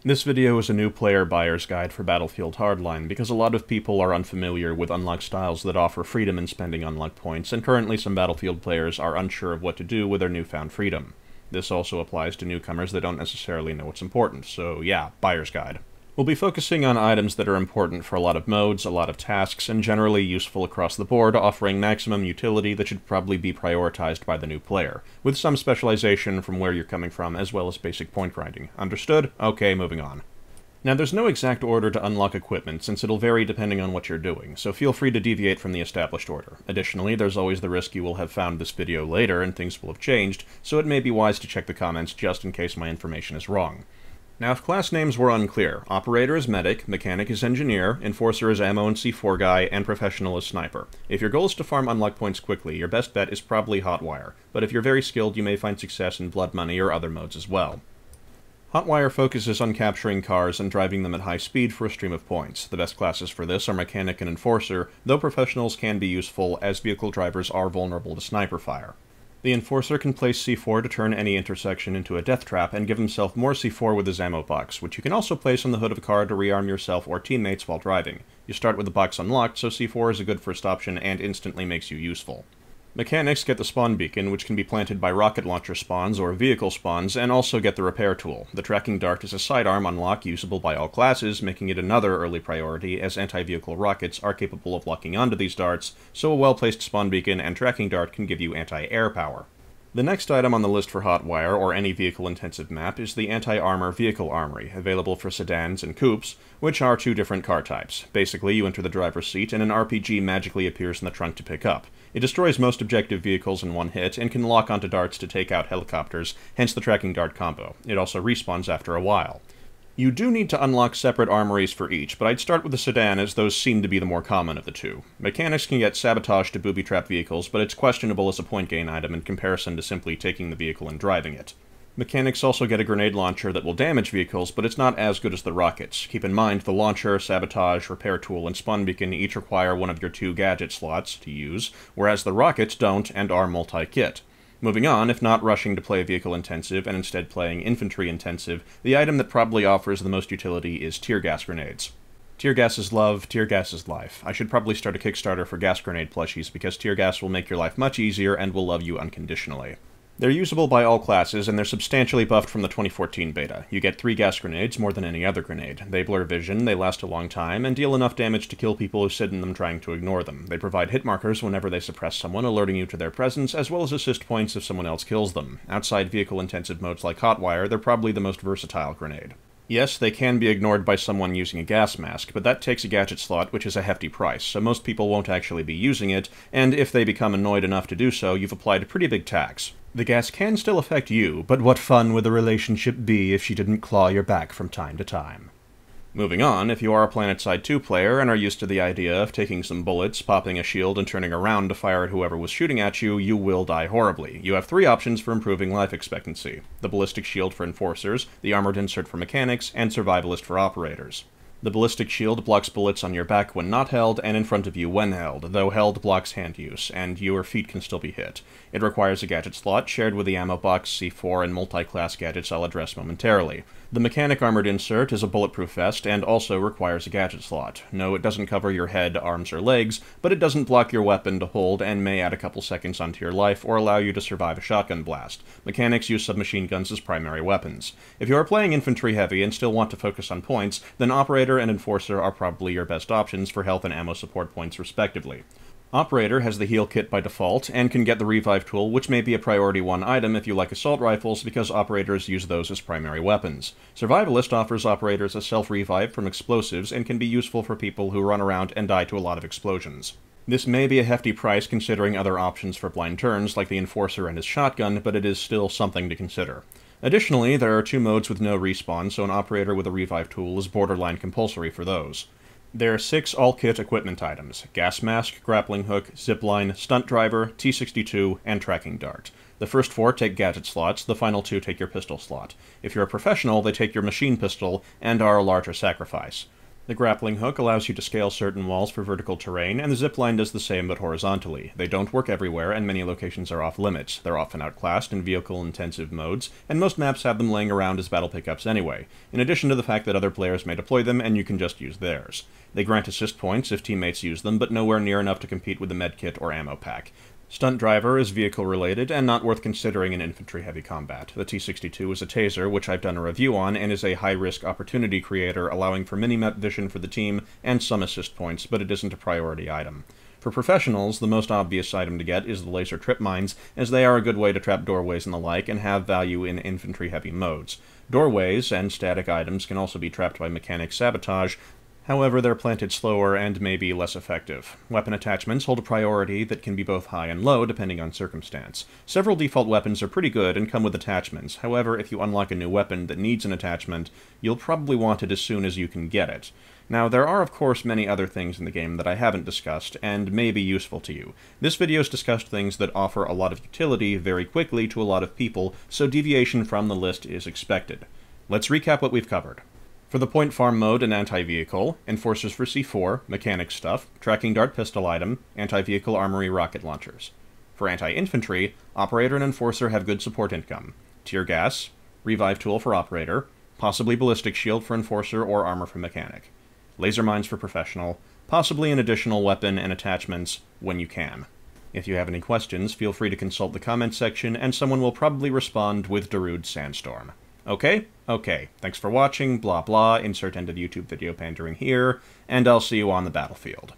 This video is a new player buyer's guide for Battlefield Hardline because a lot of people are unfamiliar with unlock styles that offer freedom in spending unlock points, and currently some Battlefield players are unsure of what to do with their newfound freedom. This also applies to newcomers that don't necessarily know what's important, so yeah, buyer's guide. We'll be focusing on items that are important for a lot of modes, a lot of tasks, and generally useful across the board, offering maximum utility that should probably be prioritized by the new player, with some specialization from where you're coming from, as well as basic point grinding. Understood? Okay, moving on. Now, there's no exact order to unlock equipment, since it'll vary depending on what you're doing, so feel free to deviate from the established order. Additionally, there's always the risk you will have found this video later and things will have changed, so it may be wise to check the comments just in case my information is wrong. Now, if class names were unclear, Operator is Medic, Mechanic is Engineer, Enforcer is Ammo and C4 Guy, and Professional is Sniper. If your goal is to farm unlock points quickly, your best bet is probably Hotwire, but if you're very skilled, you may find success in Blood Money or other modes as well. Hotwire focuses on capturing cars and driving them at high speed for a stream of points. The best classes for this are Mechanic and Enforcer, though Professionals can be useful, as vehicle drivers are vulnerable to sniper fire. The Enforcer can place C4 to turn any intersection into a death trap and give himself more C4 with his ammo box, which you can also place on the hood of a car to rearm yourself or teammates while driving. You start with the box unlocked, so C4 is a good first option and instantly makes you useful. Mechanics get the spawn beacon, which can be planted by rocket launcher spawns or vehicle spawns, and also get the repair tool. The tracking dart is a sidearm unlock usable by all classes, making it another early priority, as anti-vehicle rockets are capable of locking onto these darts, so a well-placed spawn beacon and tracking dart can give you anti-air power. The next item on the list for Hotwire, or any vehicle-intensive map, is the Anti-Armor Vehicle Armory, available for sedans and coupes, which are two different car types. Basically, you enter the driver's seat and an RPG magically appears in the trunk to pick up. It destroys most objective vehicles in one hit, and can lock onto darts to take out helicopters, hence the tracking dart combo. It also respawns after a while. You do need to unlock separate armories for each, but I'd start with the sedan as those seem to be the more common of the two. Mechanics can get sabotage to booby-trap vehicles, but it's questionable as a point gain item in comparison to simply taking the vehicle and driving it. Mechanics also get a grenade launcher that will damage vehicles, but it's not as good as the rockets. Keep in mind, the launcher, sabotage, repair tool, and spawn beacon each require one of your 2 gadget slots to use, whereas the rockets don't and are multi-kit. Moving on, if not rushing to play vehicle-intensive and instead playing infantry-intensive, the item that probably offers the most utility is tear gas grenades. Tear gas is love, tear gas is life. I should probably start a Kickstarter for gas grenade plushies because tear gas will make your life much easier and will love you unconditionally. They're usable by all classes, and they're substantially buffed from the 2014 beta. You get 3 gas grenades, more than any other grenade. They blur vision, they last a long time, and deal enough damage to kill people who sit in them trying to ignore them. They provide hit markers whenever they suppress someone, alerting you to their presence, as well as assist points if someone else kills them. Outside vehicle-intensive modes like Hotwire, they're probably the most versatile grenade. Yes, they can be ignored by someone using a gas mask, but that takes a gadget slot, which is a hefty price, so most people won't actually be using it, and if they become annoyed enough to do so, you've applied a pretty big tax. The gas can still affect you, but what fun would the relationship be if she didn't claw your back from time to time? Moving on, if you are a PlanetSide 2 player and are used to the idea of taking some bullets, popping a shield, and turning around to fire at whoever was shooting at you, you will die horribly. You have 3 options for improving life expectancy: the ballistic shield for enforcers, the armored insert for mechanics, and survivalist for operators. The ballistic shield blocks bullets on your back when not held, and in front of you when held, though held blocks hand use, and your feet can still be hit. It requires a gadget slot, shared with the ammo box, C4, and multi-class gadgets I'll address momentarily. The mechanic armored insert is a bulletproof vest, and also requires a gadget slot. No, it doesn't cover your head, arms, or legs, but it doesn't block your weapon to hold, and may add a couple seconds onto your life, or allow you to survive a shotgun blast. Mechanics use submachine guns as primary weapons. If you are playing infantry heavy and still want to focus on points, then Operator and Enforcer are probably your best options for health and ammo support points respectively. Operator has the heal kit by default, and can get the revive tool, which may be a priority 1 item if you like assault rifles, because operators use those as primary weapons. Survivalist offers operators a self-revive from explosives, and can be useful for people who run around and die to a lot of explosions. This may be a hefty price considering other options for blind turns, like the Enforcer and his shotgun, but it is still something to consider. Additionally, there are 2 modes with no respawn, so an operator with a revive tool is borderline compulsory for those. There are 6 all-kit equipment items: gas mask, grappling hook, zipline, stunt driver, T-62, and tracking dart. The first 4 take gadget slots, the final 2 take your pistol slot. If you're a professional, they take your machine pistol, and are a larger sacrifice. The grappling hook allows you to scale certain walls for vertical terrain, and the zipline does the same but horizontally. They don't work everywhere, and many locations are off-limits. They're often outclassed in vehicle-intensive modes, and most maps have them laying around as battle pickups anyway, in addition to the fact that other players may deploy them and you can just use theirs. They grant assist points if teammates use them, but nowhere near enough to compete with the medkit or ammo pack. Stunt Driver is vehicle-related, and not worth considering in infantry-heavy combat. The T-62 is a taser, which I've done a review on, and is a high-risk opportunity creator, allowing for minimap vision for the team and some assist points, but it isn't a priority item. For professionals, the most obvious item to get is the laser trip mines, as they are a good way to trap doorways and the like, and have value in infantry-heavy modes. Doorways and static items can also be trapped by mechanic sabotage. However, they're planted slower and may be less effective. Weapon attachments hold a priority that can be both high and low, depending on circumstance. Several default weapons are pretty good and come with attachments. However, if you unlock a new weapon that needs an attachment, you'll probably want it as soon as you can get it. Now, there are of course many other things in the game that I haven't discussed, and may be useful to you. This video's discussed things that offer a lot of utility very quickly to a lot of people, so deviation from the list is expected. Let's recap what we've covered. For the point farm mode and anti-vehicle, enforcers for C4, mechanic stuff, tracking dart pistol item, anti-vehicle armory rocket launchers. For anti-infantry, operator and enforcer have good support income. Tear gas, revive tool for operator, possibly ballistic shield for enforcer or armor for mechanic. Laser mines for professional, possibly an additional weapon and attachments when you can. If you have any questions, feel free to consult the comment section, and someone will probably respond with Darude Sandstorm. Okay? Okay. Thanks for watching, blah blah, insert end of YouTube video pandering here, and I'll see you on the battlefield.